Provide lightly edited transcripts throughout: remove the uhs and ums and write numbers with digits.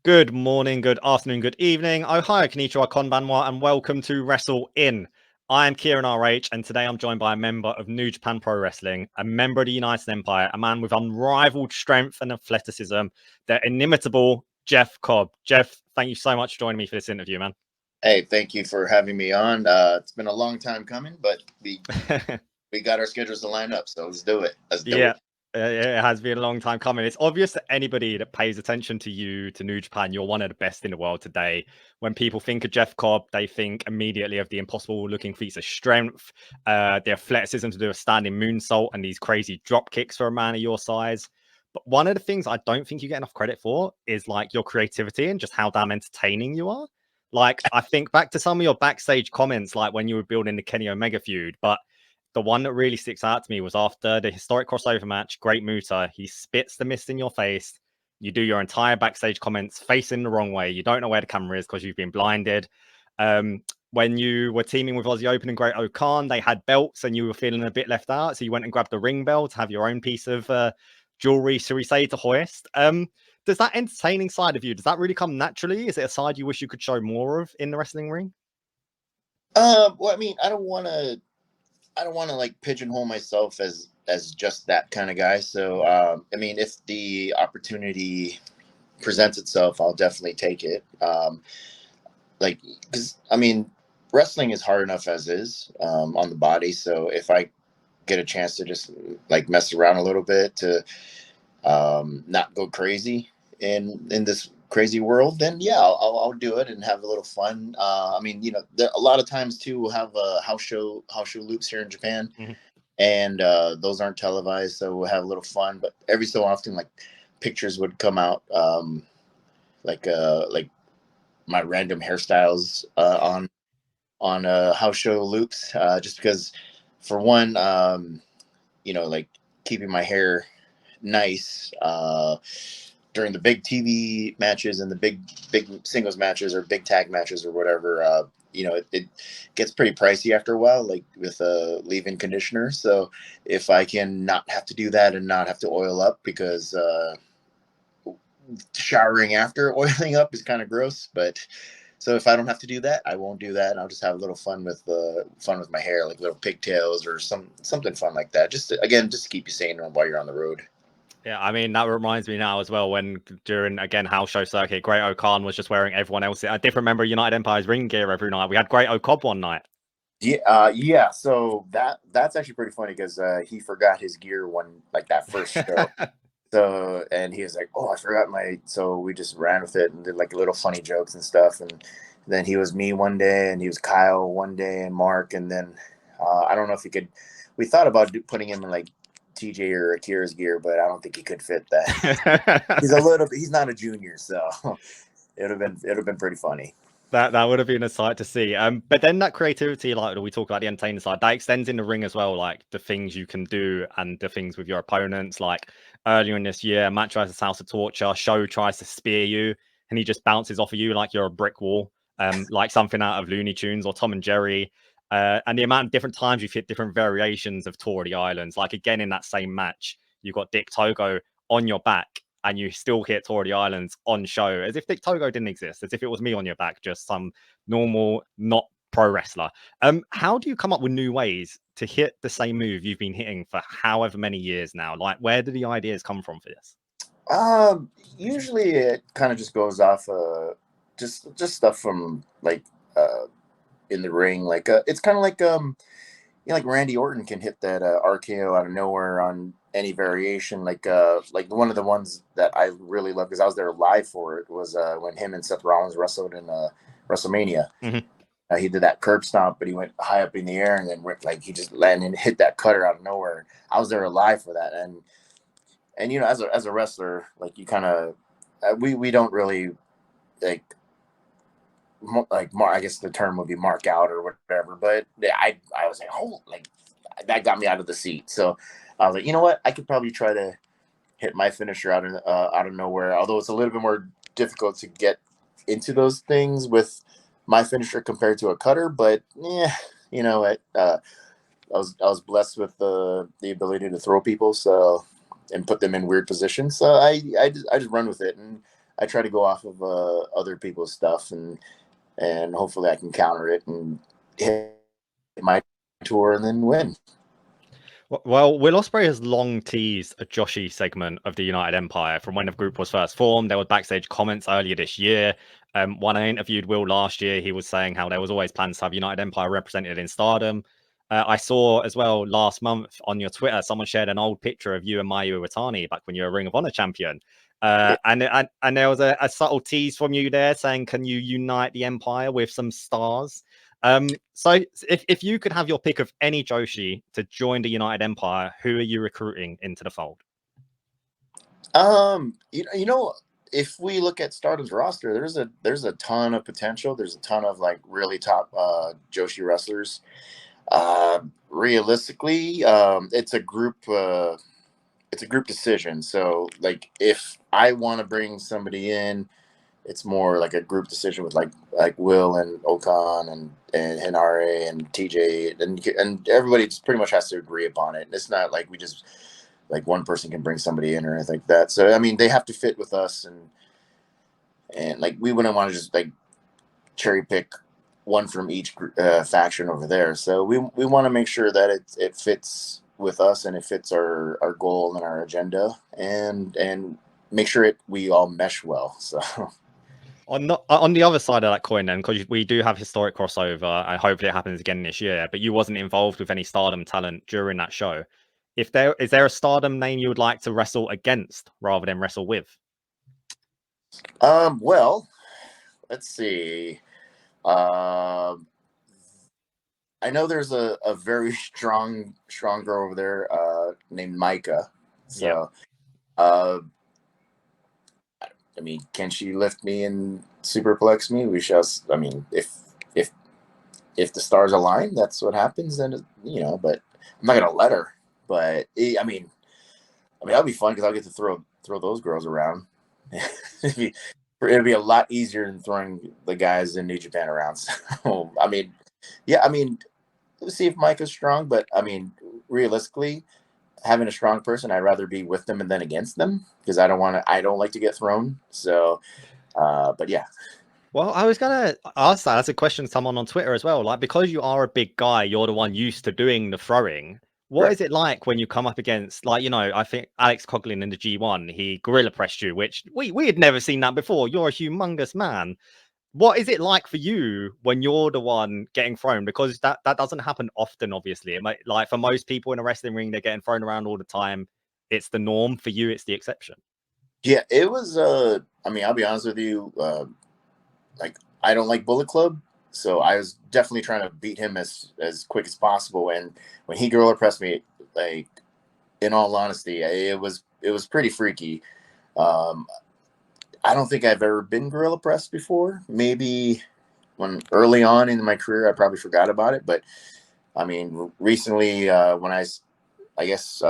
Good morning, good afternoon, good evening. Ohio, konnichiwa, konbanwa, and welcome to Wrestle In. I am Kieran RH, and today I'm joined by a member of New Japan Pro Wrestling, a member of the United Empire, a man with unrivaled strength and athleticism, the inimitable Jeff Cobb. Jeff, thank you so much for joining me for this interview, man. Hey, thank you for having me on. It's been a long time coming, but we got our schedules to line up, so let's do it. It has been a long time coming. It's obvious that anybody that pays attention to you, to New Japan, you're one of the best in the world today. When people think of Jeff Cobb, they think immediately of the impossible-looking feats of strength, the athleticism to do a standing moonsault, and these crazy drop kicks for a man of your size. But one of the things I don't think you get enough credit for is like your creativity and just how damn entertaining you are. Like, I think back to some of your backstage comments, like when you were building the Kenny Omega feud, but the one that really sticks out to me was after the historic crossover match, Great Muta. He spits the mist in your face. You do your entire backstage comments facing the wrong way. You don't know where the camera is because you've been blinded. When you were teaming with Aussie Open and Great O'Khan, they had belts and you were feeling a bit left out. So you went and grabbed the ring bell to have your own piece of jewelry, shall we say, to hoist. Does that entertaining side of you, does that really come naturally? Is it a side you wish you could show more of in the wrestling ring? Well, I mean, I don't want to like pigeonhole myself as just that kind of guy. So, I mean, if the opportunity presents itself, I'll definitely take it. Like, because I mean, wrestling is hard enough as is on the body. So if I get a chance to just like mess around a little bit to not go crazy in this crazy world, then yeah, I'll do it and have a little fun. I mean, you know, a lot of times too we'll have house show loops here in Japan, and those aren't televised, so we'll have a little fun. But every so often, like pictures would come out, like my random hairstyles on house show loops, just because, for one, you know, like keeping my hair nice during the big TV matches and the big singles matches or big tag matches or whatever. You know, it gets pretty pricey after a while, like with a leave-in conditioner. So if I can not have to do that and not have to oil up, because showering after oiling up is kind of gross, but so if I don't have to do that, I won't do that, and I'll just have a little fun with my hair, like little pigtails or something fun like that. Just to keep you sane while you're on the road. Yeah, I mean, that reminds me now as well when during, again, house show circuit, Great O'Khan was just wearing everyone else. I did remember United Empire's ring gear every night. We had Great O'Cobb one night. Yeah. So that's actually pretty funny because he forgot his gear like that first show. So, and he was like, "Oh, I forgot my." So we just ran with it and did like little funny jokes and stuff. And then he was me one day, and he was Kyle one day, and Mark. And then I don't know if he could. We thought about putting him in like TJ or Akira's gear, but I don't think he could fit that. He's not a junior, so it would have been pretty funny. That would have been a sight to see. But then that creativity, like we talk about the entertainment side, that extends in the ring as well, like the things you can do and the things with your opponents. Like earlier in this year, Matt tries to House of Torture, Show tries to spear you, and he just bounces off of you like you're a brick wall, like something out of Looney Tunes or Tom and Jerry. And the amount of different times you've hit different variations of Tour of the Islands. Like again, in that same match, you got Dick Togo on your back, and you still hit Tour of the Islands on show, as if Dick Togo didn't exist, as if it was me on your back, just some normal, not pro wrestler. How do you come up with new ways to hit the same move you've been hitting for however many years now? Like, where do the ideas come from for this? Usually it kind of just goes off just stuff from like in the ring. Like it's kind of like you know, like Randy Orton can hit that RKO out of nowhere on any variation. Like one of the ones that I really love because I was there live for it was when him and Seth Rollins wrestled in WrestleMania. He did that curb stomp, but he went high up in the air and then like he just landed and hit that cutter out of nowhere. I was there live for that, and you know, as a wrestler, like you kind of we don't really like I guess the term would be mark out or whatever. But yeah, I was like, oh, like that got me out of the seat. So I was like, you know what, I could probably try to hit my finisher out of nowhere. Although it's a little bit more difficult to get into those things with my finisher compared to a cutter. But yeah, you know, I was blessed with the ability to throw people, so and put them in weird positions. So I just run with it. And I try to go off of other people's stuff, and hopefully I can counter it and hit my tour and then win. Well, Will Ospreay has long teased a Joshi segment of the United Empire from when the group was first formed. There were backstage comments earlier this year. When I interviewed Will last year, he was saying how there was always plans to have United Empire represented in Stardom. I saw as well last month on your Twitter, someone shared an old picture of you and Mayu Iwatani back when you were a Ring of Honor champion. And there was a subtle tease from you there saying, can you unite the Empire with some stars? So if you could have your pick of any Joshi to join the United Empire, who are you recruiting into the fold? You know, if we look at Stardom's roster, there's a ton of potential. There's a ton of like really top Joshi wrestlers. Realistically, it's a group decision. So like if I want to bring somebody in, it's more like a group decision with like Will and Okan and Hinare and TJ and everybody just pretty much has to agree upon it. It's not like we just like one person can bring somebody in or anything like that. So I mean, they have to fit with us, and like we wouldn't want to just like cherry pick one from each faction over there. So we want to make sure that it fits with us and it fits our goal and our agenda, and make sure we all mesh well. So. On the other side of that coin, then, because we do have historic crossover, and hopefully it happens again this year, but you wasn't involved with any Stardom talent during that show. Is there a Stardom name you would like to wrestle against rather than wrestle with? Well, let's see. I know there's a very strong girl over there named Micah. So, yeah. I mean, can she lift me and superplex me? We shall. I mean, if the stars align, that's what happens. Then you know, but I'm not gonna let her. But I mean, that'll be fun because I'll get to throw those girls around. It'd be a lot easier than throwing the guys in New Japan around. So, I mean, yeah, I mean, let's see if Micah's strong. But I mean, realistically, having a strong person, I'd rather be with them and then against them because I don't like to get thrown. So, but yeah. Well, I was gonna ask that as a question to someone on Twitter as well. Like, because you are a big guy, you're the one used to doing the throwing. What is it like when you come up against, like, you know, I think Alex Coughlin in the G1, he gorilla pressed you, which we had never seen that before. You're a humongous man. What is it like for you when you're the one getting thrown? Because that doesn't happen often, obviously. It might, like, for most people in a wrestling ring, they're getting thrown around all the time. It's the norm. For you, it's the exception. Yeah, it was. I mean, I'll be honest with you. Like, I don't like Bullet Club, so I was definitely trying to beat him as quick as possible. And when he gorilla pressed me, like, in all honesty, it was pretty freaky. I don't think I've ever been gorilla pressed before. Maybe when early on in my career, I probably forgot about it. But I mean, recently, when I guess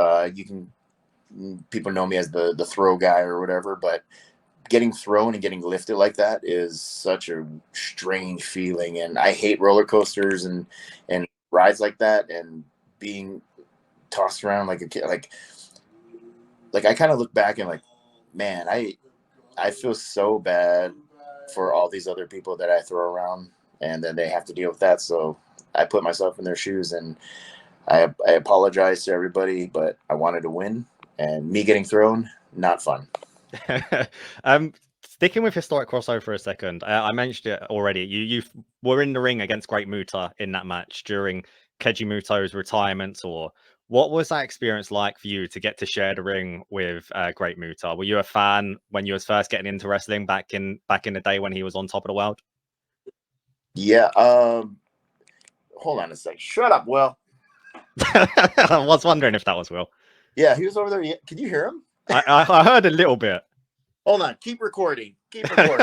people know me as the throw guy or whatever, but getting thrown and getting lifted like that is such a strange feeling. And I hate roller coasters and rides like that, and being tossed around like a kid. Like I kind of look back and like, man, I feel so bad for all these other people that I throw around, and then they have to deal with that. So I put myself in their shoes, and I apologize to everybody, but I wanted to win, and me getting thrown, not fun. Sticking with historic crossover for a second, I mentioned it already. You were in the ring against Great Muta in that match during Keiji Muto's retirement tour. What was that experience like for you to get to share the ring with Great Muta? Were you a fan when you was first getting into wrestling back in the day when he was on top of the world? Yeah. Hold on a sec. Shut up, Will. I was wondering if that was Will. Yeah, he was over there. Can you hear him? I heard a little bit. Hold on. Keep recording. On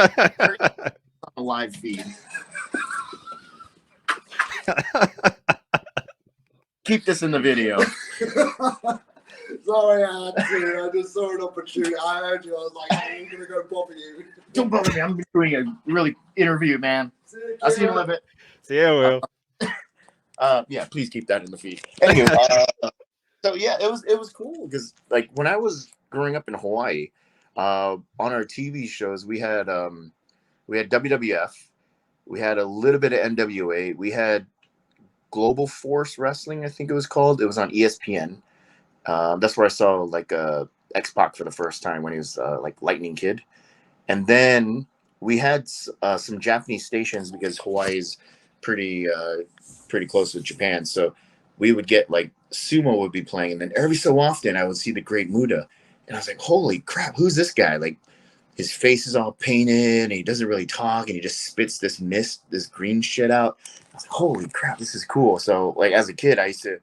a live feed. Keep this in the video. Sorry, I just saw an opportunity. I heard you. I was like, I'm going to go bother you. Don't bother me. I'm doing a really interview, man. I'll see you in a little bit. See you, Will. Yeah, please keep that in the feed. Anyway, so yeah, it was cool because like when I was growing up in Hawaii, On our TV shows, we had WWF, we had a little bit of NWA, we had Global Force Wrestling, I think it was called. It was on ESPN. That's where I saw like X-Pac for the first time when he was like Lightning Kid. And then we had some Japanese stations because Hawaii's pretty close with Japan. So we would get like sumo would be playing, and then every so often I would see the Great Muta, and I was like, "Holy crap, who's this guy?" Like his face is all painted, and he doesn't really talk, and he just spits this mist, this green shit out. I was like, "Holy crap, this is cool!" So like as a kid, I used to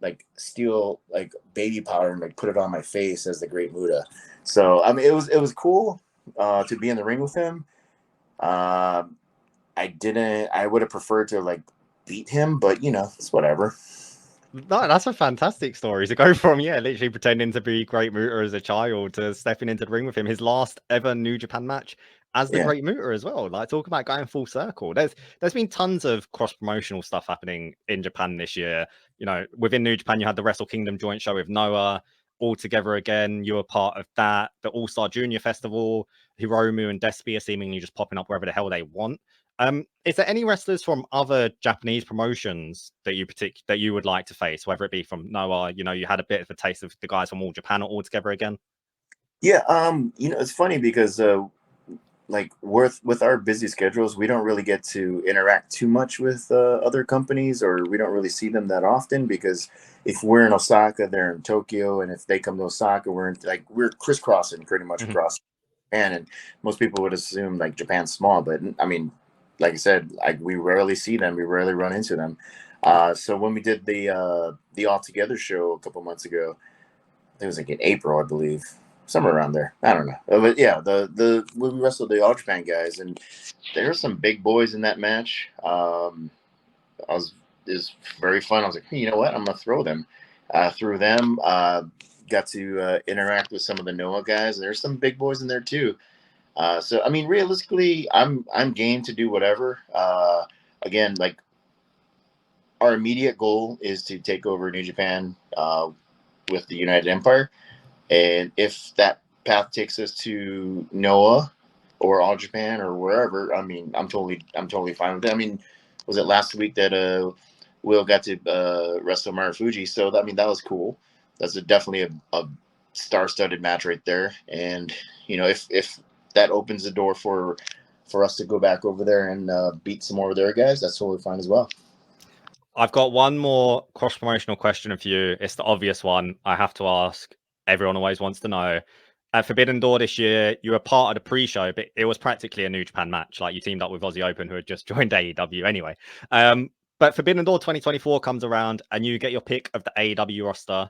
like steal like baby powder and like put it on my face as the Great Muta. So I mean, it was cool to be in the ring with him. I would have preferred to like beat him, but you know, it's whatever. No, that's a fantastic story to go from, literally pretending to be Great Muta as a child to stepping into the ring with him. His last ever New Japan match as the Yeah. Great Muta as well. Like, talk about going full circle. There's been tons of cross-promotional stuff happening in Japan this year. You know, within New Japan, you had the Wrestle Kingdom joint show with Noah. All Together Again, you were part of that. The All-Star Junior Festival, Hiromu and Despy are seemingly just popping up wherever the hell they want. Is there any wrestlers from other Japanese promotions that you would like to face, whether it be from Noah? You know, you had a bit of a taste of the guys from All Japan or All Together Again. Yeah, you know, it's funny because like with our busy schedules, we don't really get to interact too much with other companies, or we don't really see them that often because if we're in Osaka, they're in Tokyo, and if they come to Osaka, we're crisscrossing pretty much across Japan, and most people would assume like Japan's small, but I mean, like I said, like we rarely see them, we rarely run into them. So when we did the All Together show a couple months ago, it was like in April, I believe, somewhere around there. I don't know, but yeah, the when we wrestled the All Japan guys, and there were some big boys in that match. It was very fun. I was like, hey, you know what, I'm gonna throw them. Through them, got to interact with some of the Noah guys. There's some big boys in there too. So I mean, realistically, I'm game to do whatever. Again, like our immediate goal is to take over New Japan with the United Empire. And if that path takes us to Noah or All Japan or wherever, I mean, I'm totally fine with it. I mean, was it last week that Will got to wrestle Marufuji? So I mean, that was cool. That's definitely a star-studded match right there. And you know, if that opens the door for us to go back over there and beat some more of their guys, that's totally fine as well. I've got one more cross-promotional question for you. It's the obvious one I have to ask. Everyone always wants to know. At Forbidden Door this year, you were part of the pre-show, but it was practically a New Japan match. Like, you teamed up with Aussie Open, who had just joined AEW anyway. But Forbidden Door 2024 comes around, and you get your pick of the AEW roster.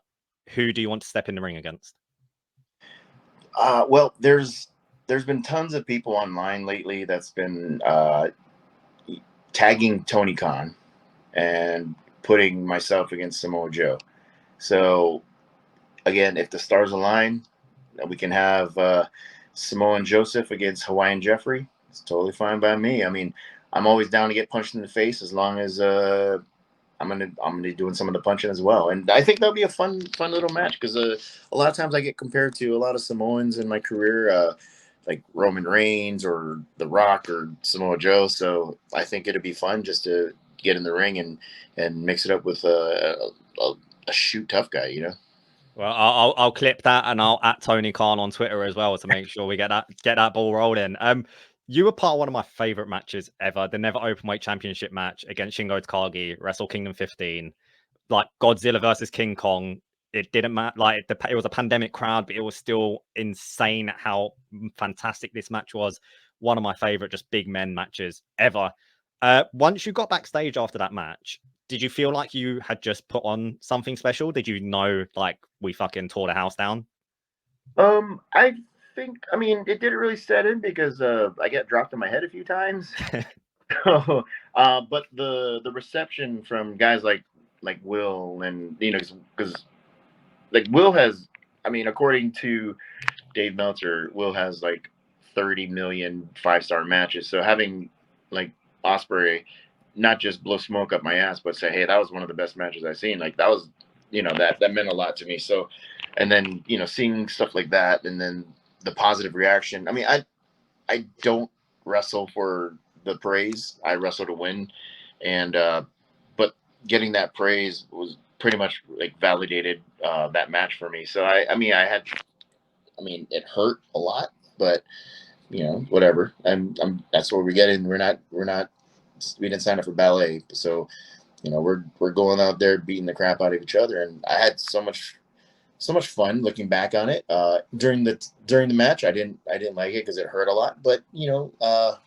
Who do you want to step in the ring against? Well, there's been tons of people online lately that's been tagging Tony Khan and putting myself against Samoa Joe. So again, if the stars align, we can have Samoan Joseph against Hawaiian Jeffrey. It's totally fine by me. I mean, I'm always down to get punched in the face as long as I'm gonna be doing some of the punching as well. And I think that'll be a fun little match because a lot of times I get compared to a lot of Samoans in my career, like Roman Reigns or The Rock or Samoa Joe. So I think it'd be fun just to get in the ring and mix it up with a shoot tough guy, you know. Well, I'll clip that and I'll at Tony Khan on Twitter as well to make sure we get that ball rolling. You were part of one of my favorite matches ever, the Never Openweight Championship match against Shingo Takagi, Wrestle Kingdom 15. Like Godzilla versus King Kong. It didn't matter. Like it was a pandemic crowd, but it was still insane how fantastic this match was. One of my favorite, just big men matches ever. Once you got backstage after that match, did you feel like you had just put on something special? Did you know, like, we fucking tore the house down? I think, I mean, it didn't really set in because I got dropped on my head a few times. So, but the reception from guys like Will and, you know, because like Will has, I mean, according to Dave Meltzer, Will has like 30 million 5-star matches. So having like Osprey not just blow smoke up my ass, but say, hey, that was one of the best matches I've seen. Like that was, you know, that meant a lot to me. So, and then, you know, seeing stuff like that, and then the positive reaction. I mean, I don't wrestle for the praise. I wrestle to win, and but getting that praise was pretty much like validated that match for me. So I mean, it hurt a lot, but whatever. That's what we're getting. We didn't sign up for ballet, so we're going out there beating the crap out of each other, and I had so much fun looking back on it. During the match, I didn't like it because it hurt a lot, but it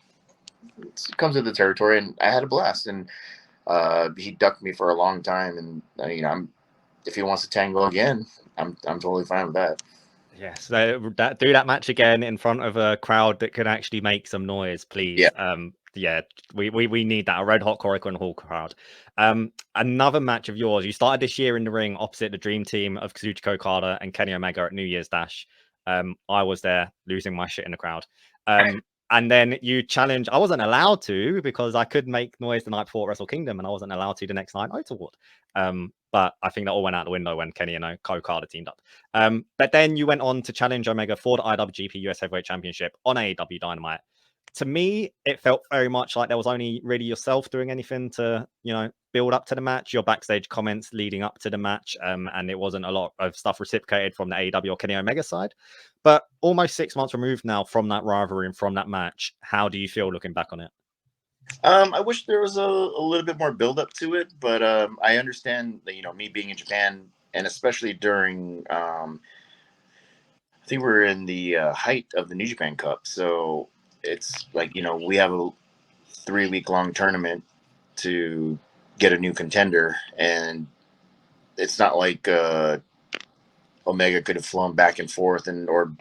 comes with the territory, and I had a blast. And he ducked me for a long time, and if he wants to tangle again, I'm totally fine with that. Yes, so do that match again in front of a crowd that can actually make some noise, please. Yeah. We need that, a red hot Korakuen Hall crowd. Another match of yours. You started this year in the ring opposite the dream team of Kazuchika Okada and Kenny Omega at New Year's Dash. I was there losing my shit in the crowd. And then you challenged. I wasn't allowed to because I could make noise the night before Wrestle Kingdom, and I wasn't allowed to the next night Note Award. But I think that all went out the window when Kenny and Okada teamed up. But then you went on to challenge Omega for the IWGP US Heavyweight Championship on AEW Dynamite. To me, it felt very much like there was only really yourself doing anything to, build up to the match, your backstage comments leading up to the match, and it wasn't a lot of stuff reciprocated from the AEW or Kenny Omega side. But almost 6 months removed now from that rivalry and from that match, how do you feel looking back on it? I wish there was a little bit more build up to it, but I understand that, me being in Japan, and especially during, I think we're in the height of the New Japan Cup. So it's like, we have a 3-week long tournament to get a new contender. And it's not like Omega could have flown back and forth or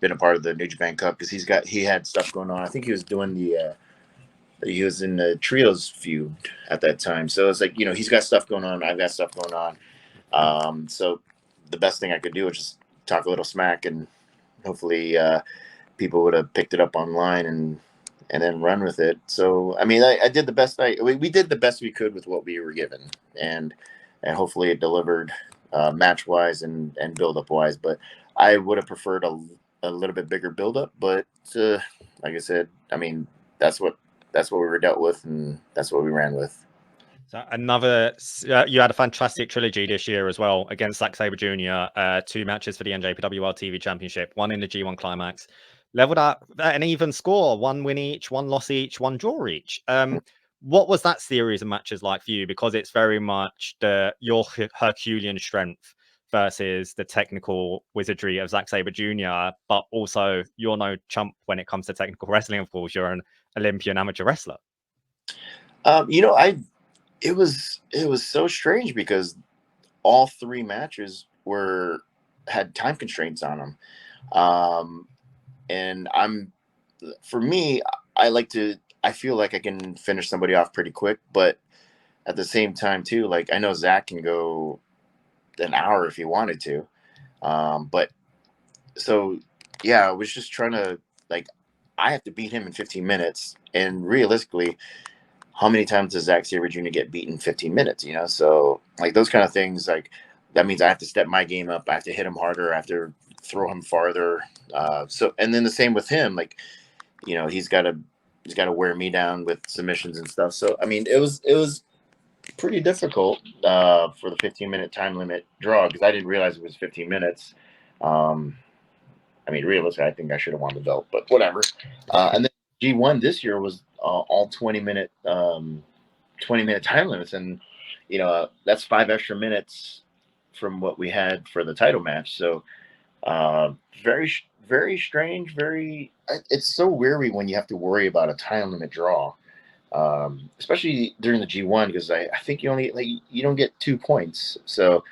been a part of the New Japan Cup, because he had stuff going on. I think he was doing he was in the trios feud at that time. So it's like, he's got stuff going on. I've got stuff going on. So the best thing I could do was just talk a little smack, and hopefully people would have picked it up online and then run with it. So, I mean, I did the best. We did the best we could with what we were given, and hopefully it delivered match wise and build up wise. But I would have preferred a little bit bigger build up. But like I said, I mean, that's what we were dealt with, and that's what we ran with. So you had a fantastic trilogy this year as well against Zack Sabre Jr. 2 matches for the NJPW World TV Championship, 1 in the G1 Climax, leveled up an even score, 1 win each, 1 loss each, 1 draw each. What was that series of matches like for you? Because it's very much your Herculean strength versus the technical wizardry of Zack Sabre Jr., but also you're no chump when it comes to technical wrestling. Of course, you're an Olympian amateur wrestler. It was so strange because all 3 matches had time constraints on them. And for me, I feel like I can finish somebody off pretty quick, but at the same time too, like I know Zach can go an hour if he wanted to. But so yeah, I was just trying to, like, I have to beat him in 15 minutes, and realistically, how many times does Zack Sabre Jr. get beaten in 15 minutes? So like those kind of things, like that means I have to step my game up. I have to hit him harder. I have to throw him farther. And then the same with him. Like, he's got to wear me down with submissions and stuff. So I mean, it was pretty difficult for the 15-minute time limit draw, because I didn't realize it was 15 minutes. I mean, realistically, I think I should have won the belt, but whatever. And then G1 this year was all 20-minute time limits, and that's 5 extra minutes from what we had for the title match. So very, very strange. It's so weary when you have to worry about a time limit draw, especially during the G1, because I think you don't get 2 points. So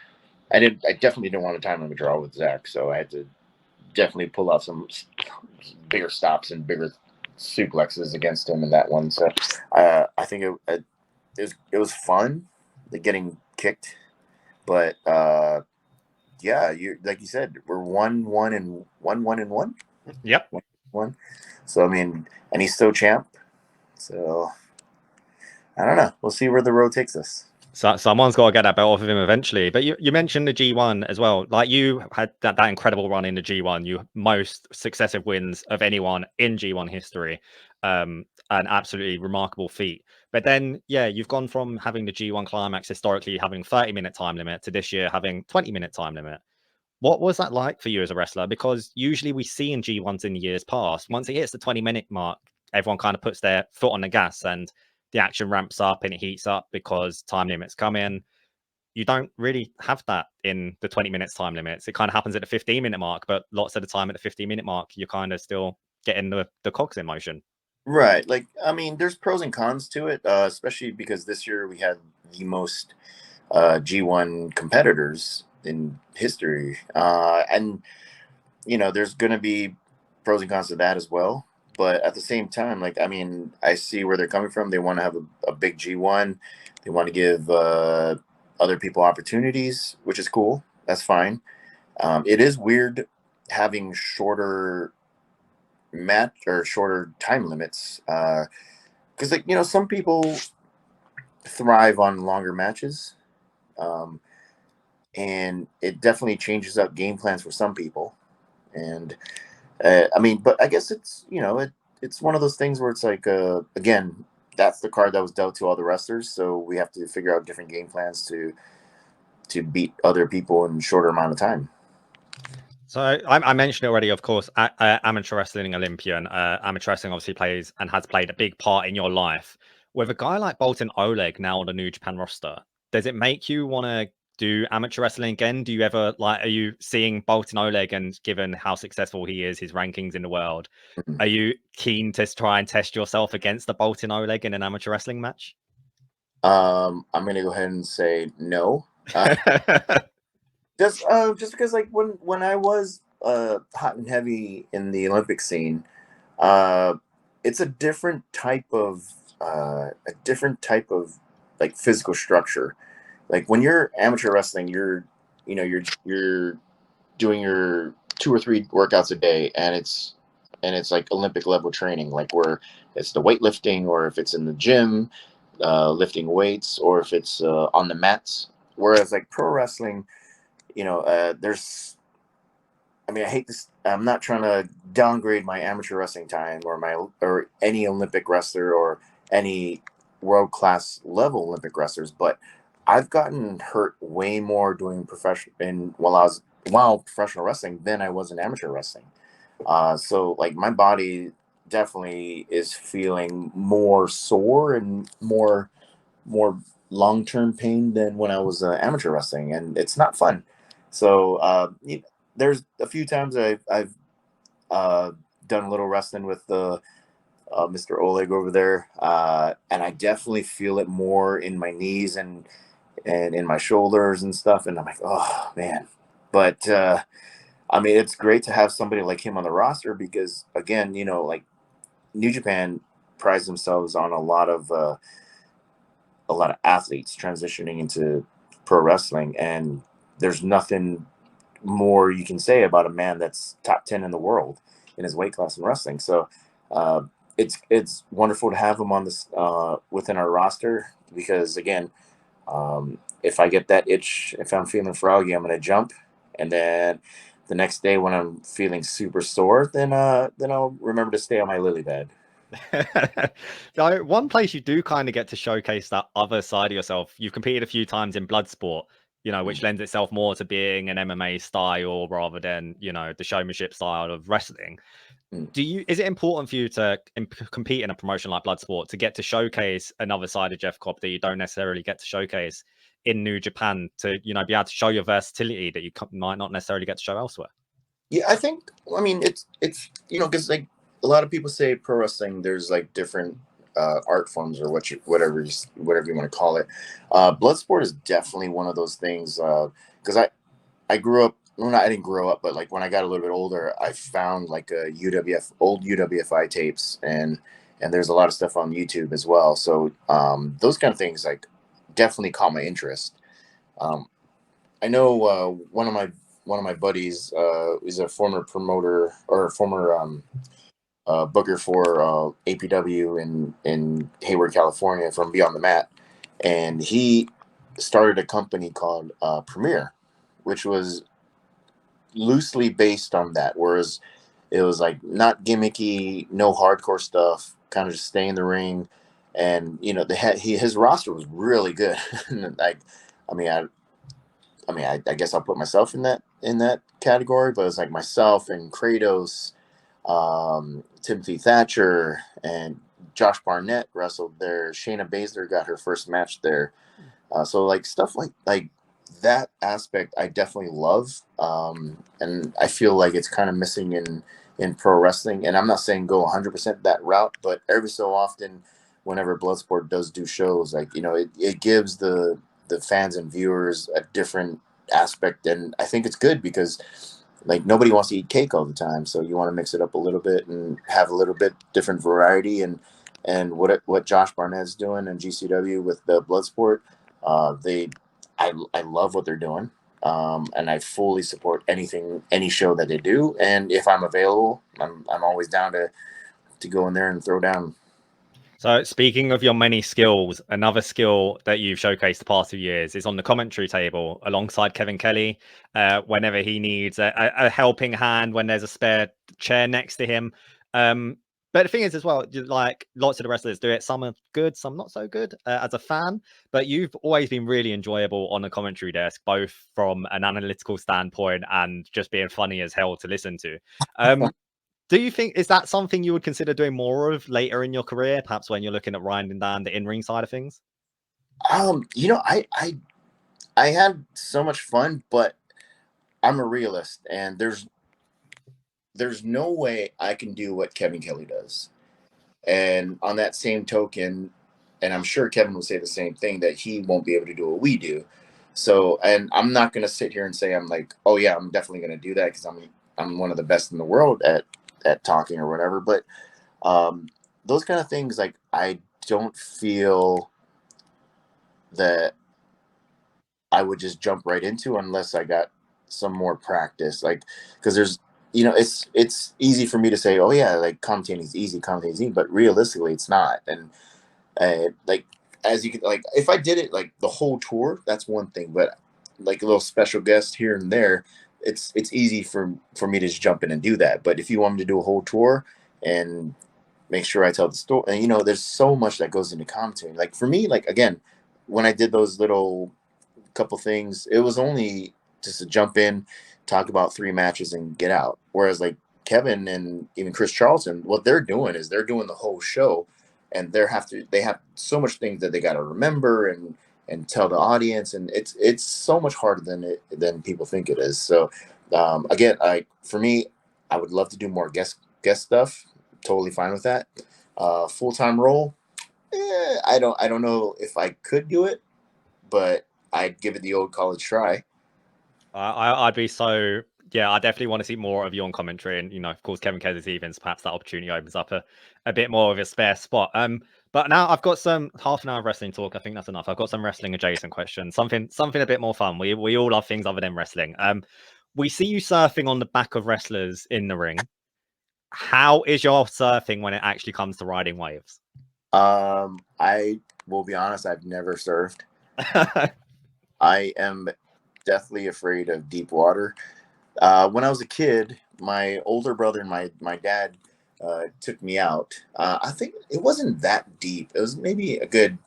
I definitely didn't want a time limit draw with Zach, so I had to definitely pull out some bigger stops and bigger suplexes against him in that one. So I think it was fun, like getting kicked, but yeah, you like you said, we're 1-1 and 1-1. Yep. 1. So I mean, and he's still champ. So I don't know. We'll see where the road takes us. So someone's got to get that belt off of him eventually. But you mentioned the G1 as well. Like you had that incredible run in the G1. You most successive wins of anyone in G1 history. An absolutely remarkable feat. But then, yeah, you've gone from having the G1 Climax historically having 30-minute time limit to this year having 20-minute time limit. What was that like for you as a wrestler? Because usually we see in G1s in the years past, once it hits the 20-minute mark, everyone kind of puts their foot on the gas and the action ramps up and it heats up because time limits come in. You don't really have that in the 20 minutes time limits. It kind of happens at the 15-minute mark, but lots of the time at the 15-minute mark, you're kind of still getting the cogs in motion. Right. Like, I mean, there's pros and cons to it, especially because this year we had the most G1 competitors in history. And, you know, there's going to be pros and cons to that as well. But at the same time, like, I mean, I see where they're coming from. They want to have a big G1. They want to give other people opportunities, which is cool. That's fine. It is weird having shorter match or shorter time limits because, like, you know, some people thrive on longer matches. Um, and it definitely changes up game plans for some people. And I mean, but I guess it's, you know, it's one of those things where it's like, again, that's the card that was dealt to all the wrestlers, so we have to figure out different game plans to beat other people in a shorter amount of time. So I mentioned it already, of course, amateur wrestling Olympian. Amateur wrestling obviously plays and has played a big part in your life. With a guy like Boltin Oleg now on the New Japan roster, does it make you want to do amateur wrestling again? Do you ever are you seeing Boltin Oleg and given how successful he is, his rankings in the world, are you keen to try and test yourself against the Boltin Oleg in an amateur wrestling match? I'm gonna go ahead and say no. Just because, like, when I was hot and heavy in the Olympic scene, uh, it's a different type of like physical structure. Like when you're amateur wrestling, you're doing your 2 or 3 workouts a day, and it's like Olympic level training, like where it's the weightlifting, or if it's in the gym, lifting weights, or if it's on the mats. Whereas like pro wrestling, you know, there's, I mean, I hate this. I'm not trying to downgrade my amateur wrestling time or any Olympic wrestler or any world class level Olympic wrestlers, but I've gotten hurt way more doing while professional wrestling than I was in amateur wrestling. So like my body definitely is feeling more sore and more long term pain than when I was amateur wrestling, and it's not fun. So there's a few times I've done a little wrestling with Mr. Oleg over there, and I definitely feel it more in my knees and in my shoulders and stuff. And I'm like, oh man. But I mean, it's great to have somebody like him on the roster because, again, you know, like New Japan prides themselves on a lot of athletes transitioning into pro wrestling, and there's nothing more you can say about a man that's top 10 in the world in his weight class in wrestling. So it's wonderful to have him on this within our roster because, again, if I get that itch, if I'm feeling froggy, I'm going to jump, and then the next day when I'm feeling super sore, then I'll remember to stay on my lily pad. So one place you do kind of get to showcase that other side of yourself. You've competed a few times in Bloodsport, you know, which lends itself more to being an MMA style rather than, you know, the showmanship style of wrestling. Is it important for you to compete in a promotion like Bloodsport to get to showcase another side of Jeff Cobb that you don't necessarily get to showcase in New Japan, to, you know, be able to show your versatility that you might not necessarily get to show elsewhere? Yeah, I think, I mean, it's you know, because like a lot of people say pro wrestling, there's like different art forms or whatever you want to call it. Bloodsport is definitely one of those things because I grew up. Well, I didn't grow up, but like when I got a little bit older, I found like old UWFI tapes, and there's a lot of stuff on YouTube as well. So those kind of things like definitely caught my interest. I know one of my buddies is a former promoter or former booker for APW in Hayward, California, from Beyond the Mat, and he started a company called Premiere, which was loosely based on that. Whereas it was like not gimmicky, no hardcore stuff, kind of just stay in the ring. And you know, his roster was really good. Like, I mean, I guess I'll put myself in that category, but it's like myself and Kratos, Timothy Thatcher, and Josh Barnett wrestled there. Shayna Baszler got her first match there. So like stuff like that aspect, I definitely love, and I feel like it's kind of missing in pro wrestling. And I'm not saying go 100% that route, but every so often, whenever Bloodsport does do shows, like, you know, it gives the fans and viewers a different aspect, and I think it's good because like nobody wants to eat cake all the time, so you want to mix it up a little bit and have a little bit different variety. And what Josh Barnett's doing in GCW with the Bloodsport, I love what they're doing, and I fully support any show that they do. And if I'm available, I'm always down to go in there and throw down. So speaking of your many skills, another skill that you've showcased the past few years is on the commentary table alongside Kevin Kelly. Whenever he needs a helping hand, when there's a spare chair next to him. But the thing is as well, like lots of the wrestlers do it. Some are good, some not so good as a fan. But you've always been really enjoyable on the commentary desk, both from an analytical standpoint and just being funny as hell to listen to. Do you think, is that something you would consider doing more of later in your career, perhaps when you're looking at winding down the in-ring side of things? You know, I had so much fun, but I'm a realist, and there's no way I can do what Kevin Kelly does. And on that same token, and I'm sure Kevin will say the same thing, that he won't be able to do what we do. So, and I'm not going to sit here and say I'm like, oh yeah, I'm definitely going to do that because I'm one of the best in the world at talking or whatever. But those kind of things, like, I don't feel that I would just jump right into unless I got some more practice. Like, because there's, you know, it's easy for me to say, oh yeah, like commentating is easy, but realistically, it's not. And like, as you can, like, if I did it like the whole tour, that's one thing. But like a little special guest here and there, it's easy for me to just jump in and do that. But if you want me to do a whole tour and make sure I tell the story, and you know, there's so much that goes into commentating. Like for me, like again, when I did those little couple things, it was only just to jump in, talk about 3 matches and get out. Whereas like Kevin and even Chris Charlton, what they're doing is they're doing the whole show, and they have so much things that they got to remember and tell the audience, and it's so much harder than people think it is. So again, for me, I would love to do more guest stuff. Totally fine with that. Full-time role, I don't know if I could do it, but I'd give it the old college try. I'd be so, yeah, I definitely want to see more of you on commentary. And, you know, of course, Kevin Kelly's events, perhaps that opportunity opens up a bit more of a spare spot. But now I've got some half an hour of wrestling talk. I think that's enough. I've got some wrestling adjacent questions, something a bit more fun. We all love things other than wrestling. We see you surfing on the back of wrestlers in the ring. How is your surfing when it actually comes to riding waves? I will be honest, I've never surfed. I am deathly afraid of deep water. When I was a kid, my older brother and my dad took me out. I think it wasn't that deep. It was maybe a good,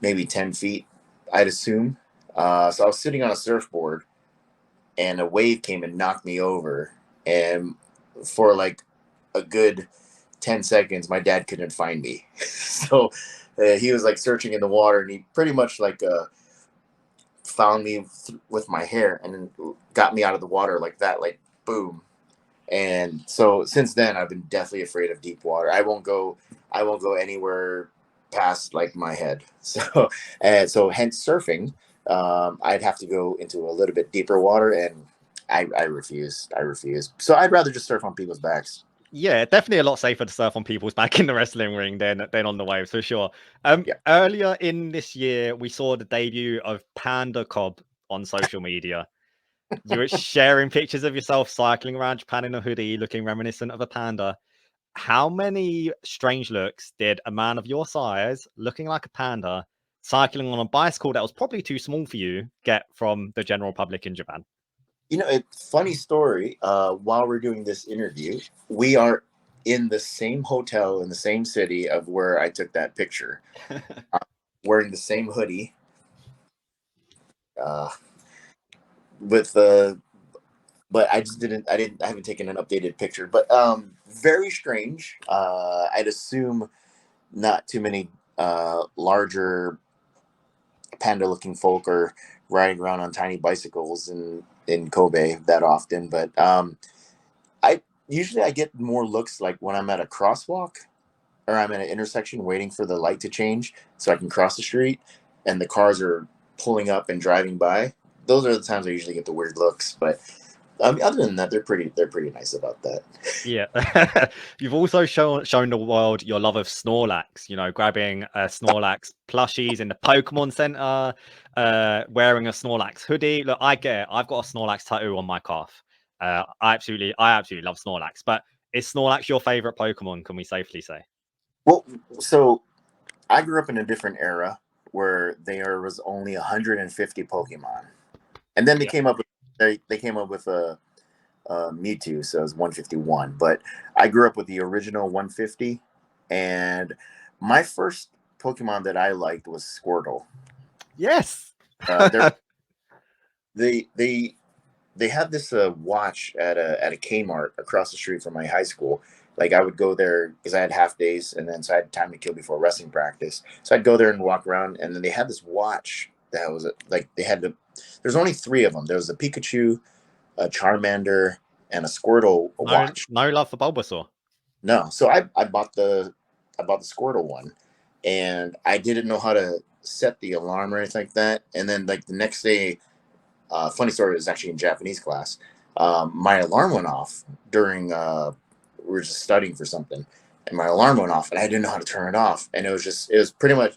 maybe 10 feet, I'd assume. So I was sitting on a surfboard, and a wave came and knocked me over. And for like a good 10 seconds, my dad couldn't find me. So he was like searching in the water, and he pretty much like found me with my hair and then got me out of the water like that, like boom. And so since then, I've been deathly afraid of deep water. I won't go anywhere past like my head. So, and so hence surfing, I'd have to go into a little bit deeper water, and I refuse. So I'd rather just surf on people's backs. Yeah, definitely a lot safer to surf on people's back in the wrestling ring than on the waves, for sure. Yeah. Earlier in this year, we saw the debut of Panda Cobb on social media. You were sharing pictures of yourself cycling around Japan in a hoodie, looking reminiscent of a panda. How many strange looks did a man of your size, looking like a panda, cycling on a bicycle that was probably too small for you get from the general public in Japan? You know, it's funny story. While we're doing this interview, we are in the same hotel in the same city of where I took that picture, wearing the same hoodie, with the. But I just didn't. I haven't taken an updated picture. But very strange. I'd assume not too many larger panda-looking folk are riding around on tiny bicycles in Kobe that often. But I usually get more looks like when I'm at a crosswalk or I'm at an intersection waiting for the light to change so I can cross the street, and the cars are pulling up and driving by. Those are the times I usually get the weird looks. But other than that, they're pretty nice about that. Yeah. You've also shown the world your love of Snorlax, you know, grabbing Snorlax plushies in the Pokemon Center, wearing a Snorlax hoodie. Look, I get it. I've got a Snorlax tattoo on my calf. I absolutely love Snorlax. But is Snorlax your favorite Pokemon? Can we safely say? Well, so I grew up in a different era where there was only 150 Pokemon, and then they came up with a Mewtwo, so it was 151. But I grew up with the original 150, and my first Pokemon that I liked was Squirtle. Yes. They had this watch at a Kmart across the street from my high school. Like I would go there because I had half days, and then so I had time to kill before wrestling practice. So I'd go there and walk around, and then they had this watch that was like they had to. There's only 3 of them. There was a Pikachu, a Charmander, and a Squirtle watch. No love for Bulbasaur. No, so I bought the Squirtle one, and I didn't know how to set the alarm or anything like that. And then like the next day, funny story, it was actually in Japanese class. My alarm went off during we were just studying for something, and my alarm went off, and I didn't know how to turn it off. And it was pretty much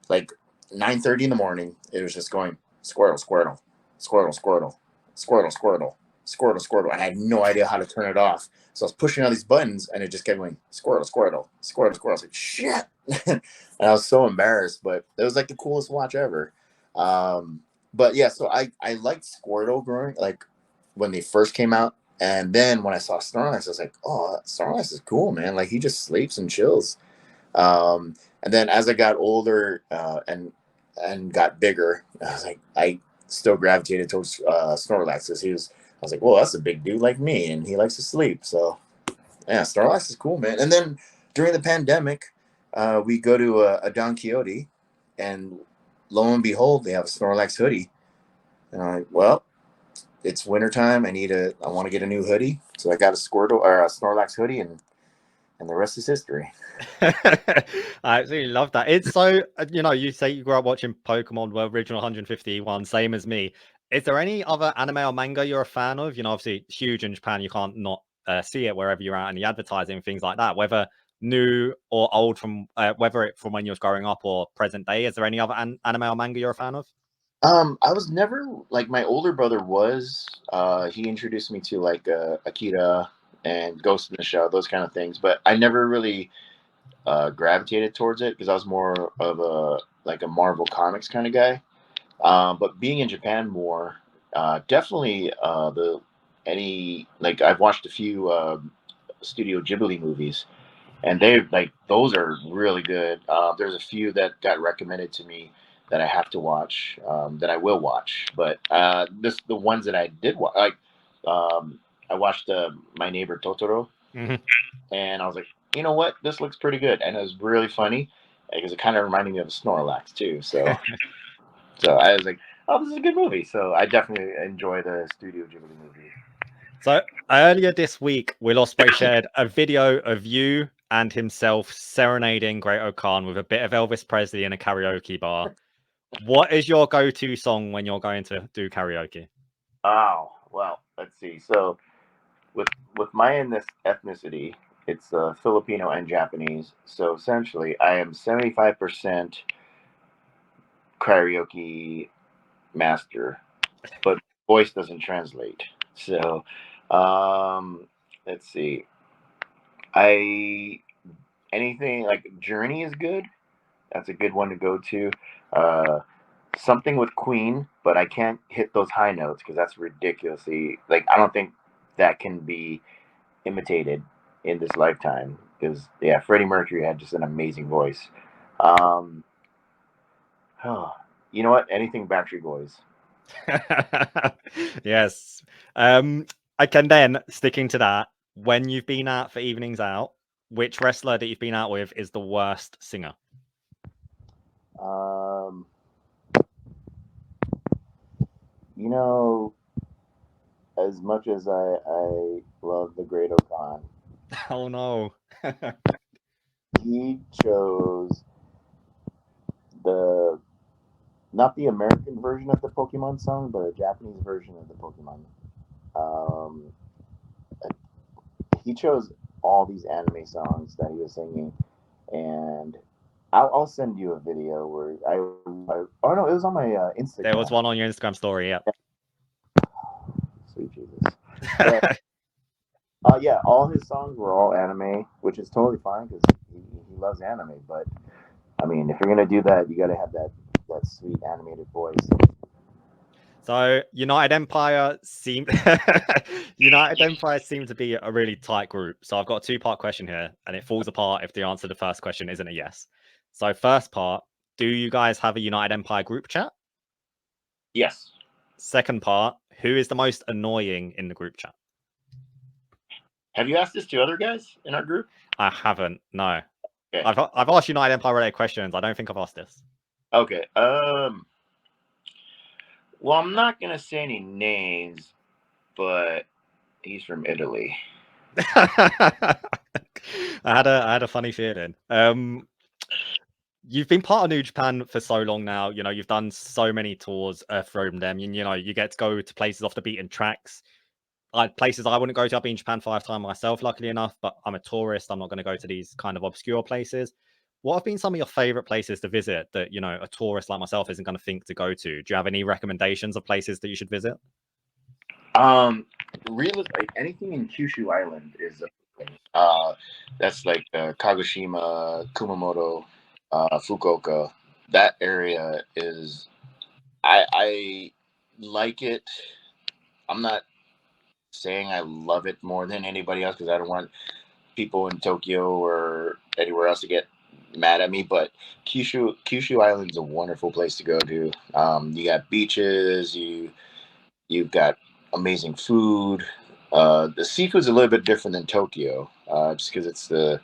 like 9:30 in the morning. It was just going Squirtle, Squirtle, Squirtle, Squirtle, Squirtle, Squirtle, Squirtle, Squirtle, and I had no idea how to turn it off. So I was pushing all these buttons, and it just kept going Squirtle, Squirtle, Squirtle, Squirtle. I was like, shit, and I was so embarrassed, but it was like the coolest watch ever. But yeah, so I liked Squirtle growing like when they first came out, and then when I saw Snorlax, I was like, oh, Snorlax is cool, man. Like he just sleeps and chills. And then as I got older and got bigger, I still gravitated towards Snorlax because I was like, well, that's a big dude like me, and he likes to sleep. So yeah, Snorlax is cool, man. And then during the pandemic, we go to a Don Quixote, and lo and behold, they have a Snorlax hoodie. And I'm like, well, it's wintertime. I want to get a new hoodie. So I got a Squirtle or a Snorlax hoodie, and the rest is history. I absolutely love that. It's so, you know, you say you grew up watching Pokemon, well, original 151, same as me. Is there any other anime or manga you're a fan of? You know, obviously huge in Japan. You can't not see it wherever you're at in the advertising, things like that, whether new or old from whether it from when you was growing up or present day. Is there any other anime or manga you're a fan of? I was never like my older brother was. He introduced me to like Akira and Ghost in the Shell, those kind of things. But I never really gravitated towards it because I was more of a Marvel Comics kind of guy. But being in Japan more, definitely I've watched a few Studio Ghibli movies, and those are really good. There's a few that got recommended to me that I have to watch, that I will watch. But the ones that I did watch, like I watched My Neighbor Totoro, and I was like, you know what, this looks pretty good, and it was really funny because it kind of reminded me of Snorlax too. So so I was like, oh, this is a good movie. So I definitely enjoy the Studio Ghibli movie. So earlier this week, Will Ospreay shared a video of you and himself serenading Great O'Khan with a bit of Elvis Presley in a karaoke bar. What is your go-to song when you're going to do karaoke? Oh, well, let's see. So with my ethnicity, it's Filipino and Japanese. So essentially, I am 75% karaoke master, but voice doesn't translate. So let's see. Anything like Journey is good. That's a good one to go to. Something with Queen, but I can't hit those high notes because that's ridiculously like I don't think that can be imitated in this lifetime. Because yeah, Freddie Mercury had just an amazing voice. Um, you know what? Anything Backstreet Boys. Yes. I can then, sticking to that, when you've been out for evenings out, which wrestler that you've been out with is the worst singer? You know, as much as I love the Great Okan, Oh no. he chose the not the American version of the Pokemon song, but a Japanese version of the Pokemon. Um, he chose all these anime songs that he was singing, and I'll send you a video where I oh no, it was on my Instagram. There was one on your Instagram story, yeah. Sweet Jesus. But, yeah, all his songs were all anime, which is totally fine because he loves anime. But I mean, if you're gonna do that, you got to have that sweet animated voice. So United Empire seemed to be a really tight group. So I've got a two-part question here, and it falls apart if the answer to the first question isn't a yes. So first part, do you guys have a United Empire group chat? Yes. Second part, who is the most annoying in the group chat? Have you asked this to other guys in our group? I haven't. No. Okay. I've asked United Empire related questions. I don't think I've asked this. Okay. Well, I'm not gonna say any names, but he's from Italy. I had a funny feeling. You've been part of New Japan for so long now. You know, you've done so many tours from them. You know, you get to go to places off the beaten tracks. Places I wouldn't go to. I've been in Japan 5 times myself, luckily enough, but I'm a tourist. I'm not going to go to these kind of obscure places. What have been some of your favorite places to visit that, you know, a tourist like myself isn't going to think to go to? Do you have any recommendations of places that you should visit? Really, like anything in Kyushu Island is that's like Kagoshima, Kumamoto, Fukuoka. That area is I like it. I'm not saying I love it more than anybody else because I don't want people in Tokyo or anywhere else to get mad at me. But Kyushu Island is a wonderful place to go to. You got beaches. You've got amazing food. The seafood's a little bit different than Tokyo, just because it's a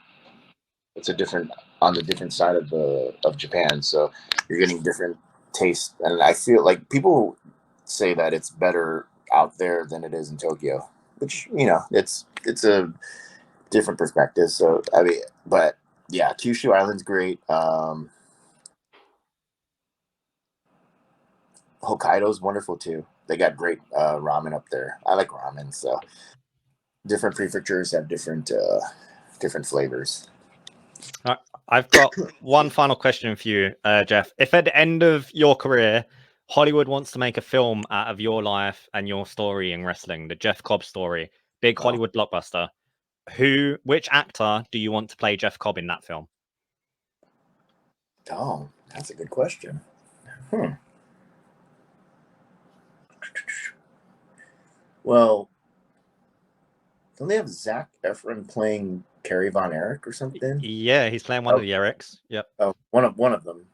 different on the different side of Japan. So you're getting different tastes, and I feel like people say that it's better out there than it is in Tokyo, which it's a different perspective. So I mean, but yeah, Kyushu Island's great. Hokkaido's wonderful too. They got great ramen up there. I like ramen, so different prefectures have different flavors. I've got one final question for you, Jeff. If at the end of your career, Hollywood wants to make a film out of your life and your story in wrestling, the Jeff Cobb story, big Hollywood blockbuster, which actor do you want to play Jeff Cobb in that film? Oh, that's a good question. Well, don't they have Zac Efron playing Kerry Von Erich or something? Yeah, he's playing one of the Erics. Yep. Oh, one of them.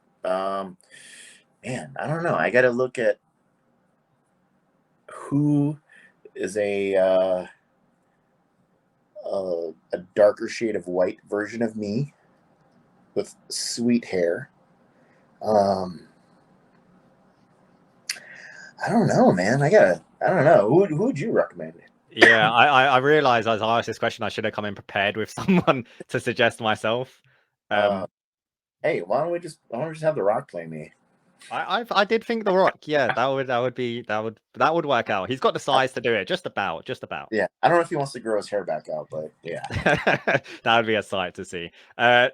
Man, I don't know. I got to look at who is a darker shade of white version of me with sweet hair. I don't know, man. I don't know. Who would you recommend? Yeah, I realized as I asked this question, I should have come in prepared with someone to suggest myself. Hey, why don't we just have The Rock play me? I did think The Rock. Yeah, that would work out. He's got the size to do it. Just about. Yeah, I don't know if he wants to grow his hair back out, but yeah, that would be a sight to see.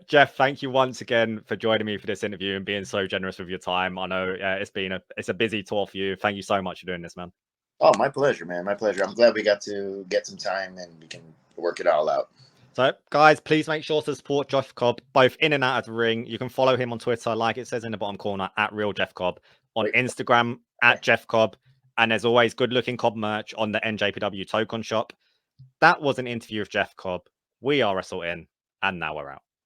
Jeff, thank you once again for joining me for this interview and being so generous with your time. I know it's a busy tour for you. Thank you so much for doing this, man. Oh, my pleasure, man. My pleasure. I'm glad we got to get some time and we can work it all out. So, guys, please make sure to support Jeff Cobb, both in and out of the ring. You can follow him on Twitter, like it says in the bottom corner, at Real Jeff Cobb, on Instagram, at Jeff Cobb. And there's always good-looking Cobb merch on the NJPW token shop. That was an interview with Jeff Cobb. We are Wrestle In, and now we're out.